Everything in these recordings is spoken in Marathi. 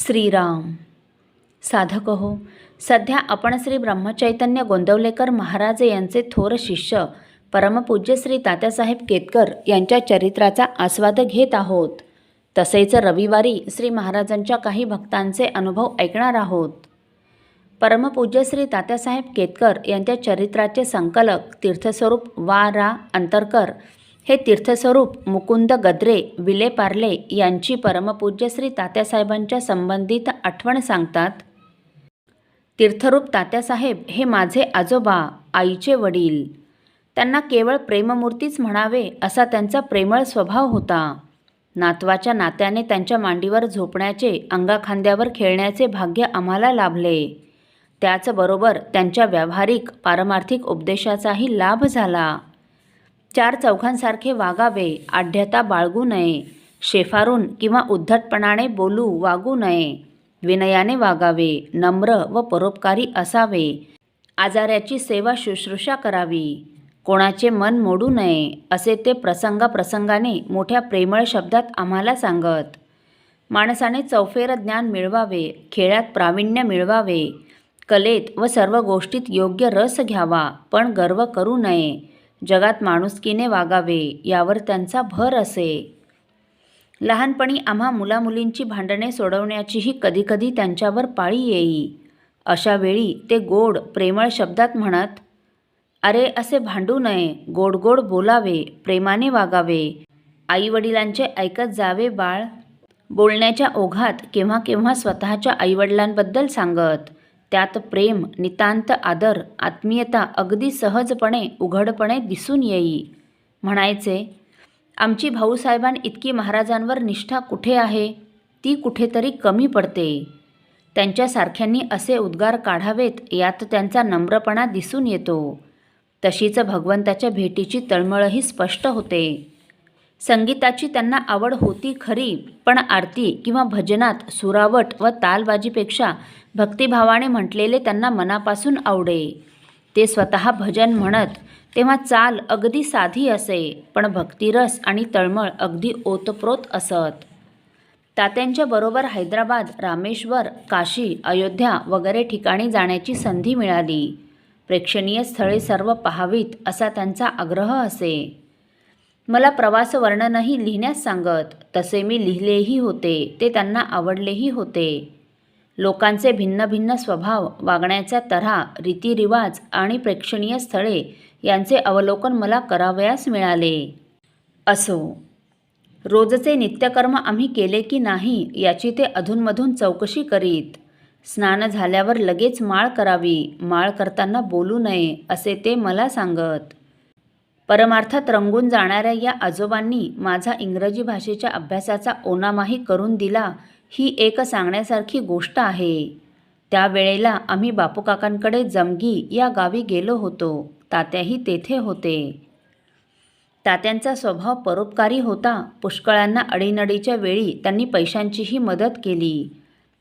श्रीराम. साधक हो, सध्या आपण श्री ब्रह्मचैतन्य गोंदवलेकर महाराज यांचे थोर शिष्य परमपूज्य श्री तात्यासाहेब केतकर यांच्या चरित्राचा आस्वाद घेत आहोत. तसेच रविवारी श्री महाराजांच्या काही भक्तांचे अनुभव ऐकणार आहोत. परमपूज्य श्री तात्यासाहेब केतकर यांच्या चरित्राचे संकलक तीर्थस्वरूप वा रा अंतरकर हे तीर्थस्वरूप मुकुंद गद्रे विले पार्ले यांची परमपूज्य श्री तात्यासाहेबांच्या संबंधित आठवण सांगतात. तीर्थरूप तात्यासाहेब हे माझे आजोबा, आईचे वडील. त्यांना केवळ प्रेममूर्तीच म्हणावे असा त्यांचा प्रेमळ स्वभाव होता. नातवाच्या नात्याने त्यांच्या मांडीवर झोपण्याचे, अंगाखांद्यावर खेळण्याचे भाग्य आम्हाला लाभले. त्याचबरोबर त्यांच्या व्यावहारिक पारमार्थिक उपदेशाचाही लाभ झाला. चार चौघांसारखे वागावे, आढ्यता बाळगू नये, शेफारून किंवा उद्धटपणाने बोलू वागू नये, विनयाने वागावे, नम्र व परोपकारी असावे, आजाऱ्याची सेवा शुश्रूषा करावी, कोणाचे मन मोडू नये असे ते प्रसंगाप्रसंगाने मोठ्या प्रेमळ शब्दात आम्हाला सांगत. माणसाने चौफेर ज्ञान मिळवावे, खेळात प्रावीण्य मिळवावे, कलेत व सर्व गोष्टीत योग्य रस घ्यावा, पण गर्व करू नये, जगात माणुसकीने वागावे यावर त्यांचा भर असे. लहानपणी आम्हा मुलामुलींची भांडणे सोडवण्याचीही कधीकधी त्यांच्यावर पाळी येई. अशा वेळी ते गोड प्रेमळ शब्दात म्हणत, अरे असे भांडू नये, गोड गोड बोलावे, प्रेमाने वागावे, आईवडिलांचे ऐकत जावे बाळ. बोलण्याच्या ओघात केव्हा केव्हा स्वतःच्या आईवडिलांबद्दल सांगत. त्यात प्रेम, नितांत आदर, आत्मीयता अगदी सहजपणे उघडपणे दिसून येई. म्हणायचे, आमची भाऊसाहेबांइतकी महाराजांवर निष्ठा कुठे आहे? ती कुठेतरी कमी पडते. त्यांच्यासारख्यांनी असे उद्गार काढावेत यात त्यांचा नम्रपणा दिसून येतो. तशीच भगवंताच्या भेटीची तळमळही स्पष्ट होते. संगीताची त्यांना आवड होती खरी, पण आरती किंवा भजनात सुरावट व तालबाजीपेक्षा भक्तिभावाने म्हटलेले त्यांना मनापासून आवडे. ते स्वतः भजन म्हणत तेव्हा चाल अगदी साधी असे, पण भक्तिरस आणि तळमळ अगदी ओतप्रोत असत. तात्यांच्या बरोबर हैदराबाद, रामेश्वर, काशी, अयोध्या वगैरे ठिकाणी जाण्याची संधी मिळाली. प्रेक्षणीय स्थळे सर्व पाहावीत असा त्यांचा आग्रह असे. मला प्रवास वर्णनही लिहिण्यास सांगत. तसे मी लिहिलेही होते. ते त्यांना आवडलेही होते. लोकांचे भिन्न भिन्न स्वभाव, वागण्याचा तऱ्हा, रीतिरिवाज आणि प्रेक्षणीय स्थळे यांचे अवलोकन मला करावयास मिळाले. असो, रोजचे नित्यकर्म आम्ही केले की नाही याची ते अधूनमधून चौकशी करीत. स्नान झाल्यावर लगेच माळ करावी, माळ करताना बोलू नये असे ते मला सांगत. परमार्थात रंगून जाणाऱ्या या आजोबांनी माझा इंग्रजी भाषेच्या अभ्यासाचा ओनामाही करून दिला ही एक सांगण्यासारखी गोष्ट आहे. त्यावेळेला आम्ही बापूकाकांकडे जमगी या गावी गेलो होतो. तात्याही तेथे होते. तात्यांचा स्वभाव परोपकारी होता. पुष्कळांना अडीनडीच्या वेळी त्यांनी पैशांचीही मदत केली.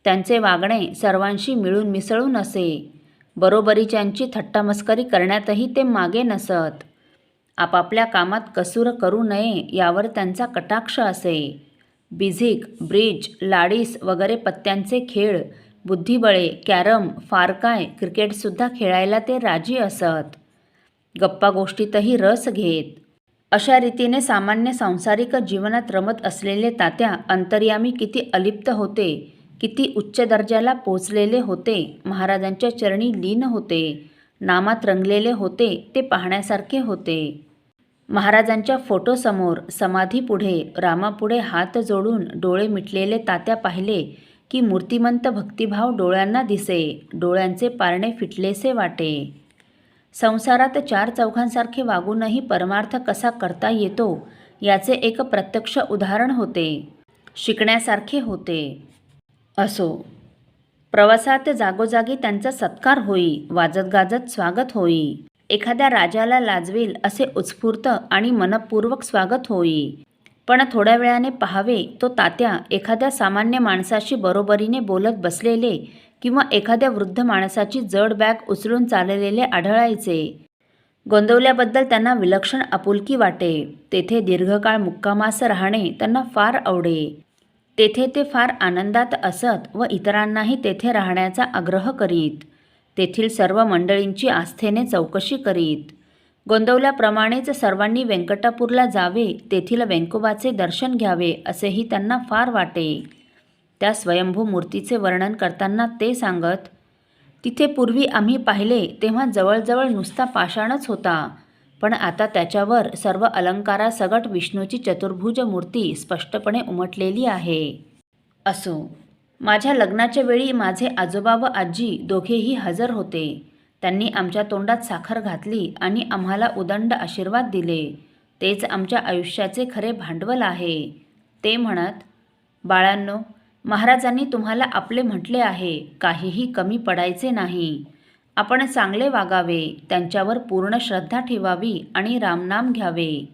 त्यांचे वागणे सर्वांशी मिळून मिसळून असे. बरोबरीच्यांची थट्टामस्करी करण्यातही ते मागे नसत. आपापल्या कामात कसूर करू नये यावर त्यांचा कटाक्ष असे. बिझिक, ब्रिज, लाडीस वगैरे पत्त्यांचे खेळ, बुद्धिबळे, कॅरम, फारकाय, क्रिकेटसुद्धा खेळायला ते राजी असत. गप्पा गोष्टीतही रस घेत. अशा रीतीने सामान्य सांसारिक जीवनात रमत असलेले तात्या अंतर्यामी किती अलिप्त होते, किती उच्च दर्जाला पोचलेले होते, महाराजांच्या चरणी लीन होते, नामात रंगलेले होते ते पाहण्यासारखे होते. महाराजांच्या फोटोसमोर, समाधीपुढे, रामापुढे हात जोडून डोळे मिटलेले तात्या पाहिले की मूर्तिमंत भक्तिभाव डोळ्यांना दिसे. डोळ्यांचे पारणे फिटलेसे वाटे. संसारात चार चौघांसारखे वागूनही परमार्थ कसा करता येतो याचे एक प्रत्यक्ष उदाहरण होते. शिकण्यासारखे होते. असो, प्रवासात जागोजागी त्यांचा सत्कार होई, वाजत गाजत स्वागत होई. एखाद्या राजाला लाजवेल असे उत्स्फूर्त आणि मनपूर्वक स्वागत होई. पण थोड्या वेळाने पाहावे तो तात्या एखाद्या सामान्य माणसाशी बरोबरीने बोलत बसलेले किंवा एखाद्या वृद्ध माणसाची जड बॅग उचलून चाललेले आढळायचे. गोंदवल्याबद्दल त्यांना विलक्षण आपुलकी वाटे. तेथे दीर्घकाळ मुक्कामास राहणे त्यांना फार आवडे. तेथे ते फार आनंदात असत व इतरांनाही तेथे राहण्याचा आग्रह करीत. तेथील सर्व मंडळींची आस्थेने चौकशी करीत. गोंदवल्याप्रमाणेच सर्वांनी व्यंकटापूरला जावे, तेथील वेंकोबाचे दर्शन घ्यावे असेही त्यांना फार वाटे. त्या स्वयंभू मूर्तीचे वर्णन करताना ते सांगत, तिथे पूर्वी आम्ही पाहिले तेव्हा जवळजवळ नुसता पाषाणच होता, पण आता त्याच्यावर सर्व अलंकारासकट विष्णूची चतुर्भुज मूर्ती स्पष्टपणे उमटलेली आहे. असो, माझ्या लग्नाच्या वेळी माझे आजोबा व आजी दोघेही हजर होते. त्यांनी आमच्या तोंडात साखर घातली आणि आम्हाला उदंड आशीर्वाद दिले. तेच आमच्या आयुष्याचे खरे भांडवल आहे. ते म्हणत, बाळांनो, महाराजांनी तुम्हाला आपले म्हटले आहे, काहीही कमी पडायचे नाही. आपण चांगले वागावे, त्यांच्यावर पूर्ण श्रद्धा ठेवावी आणि रामनाम घ्यावे.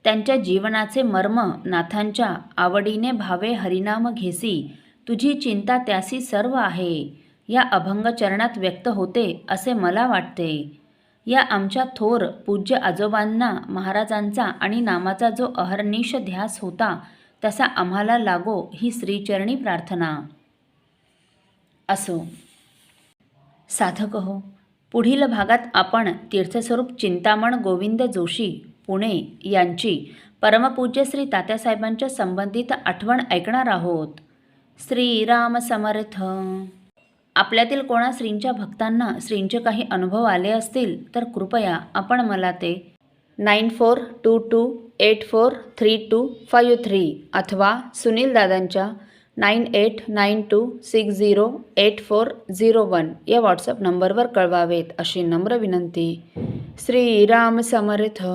त्यांच्या जीवनाचे मर्म नाथांच्या आवडीने भावे हरिनाम घेसी, तुझी चिंता त्यासी सर्व आहे, या अभंग चरणात व्यक्त होते असे मला वाटते. या आमच्या थोर पूज्य आजोबांना महाराजांचा आणि नामाचा जो अहर्निश ध्यास होता तसा आम्हाला लागो ही श्रीचरणी प्रार्थना. असो, साधक हो, पुढील भागात आपण तीर्थस्वरूप चिंतामण गोविंद जोशी पुणे यांची परमपूज्य श्री तात्यासाहेबांच्या संबंधित आठवण ऐकणार आहोत. श्रीराम समर्थ. आपल्यातील कोणा श्रींच्या भक्तांना श्रींचे काही अनुभव आले असतील तर कृपया आपण मला ते 9422843253 अथवा सुनील दादांच्या 9892608401 या व्हॉट्सअप नंबरवर कळवावेत अशी नम्र विनंती. श्रीराम समर्थ.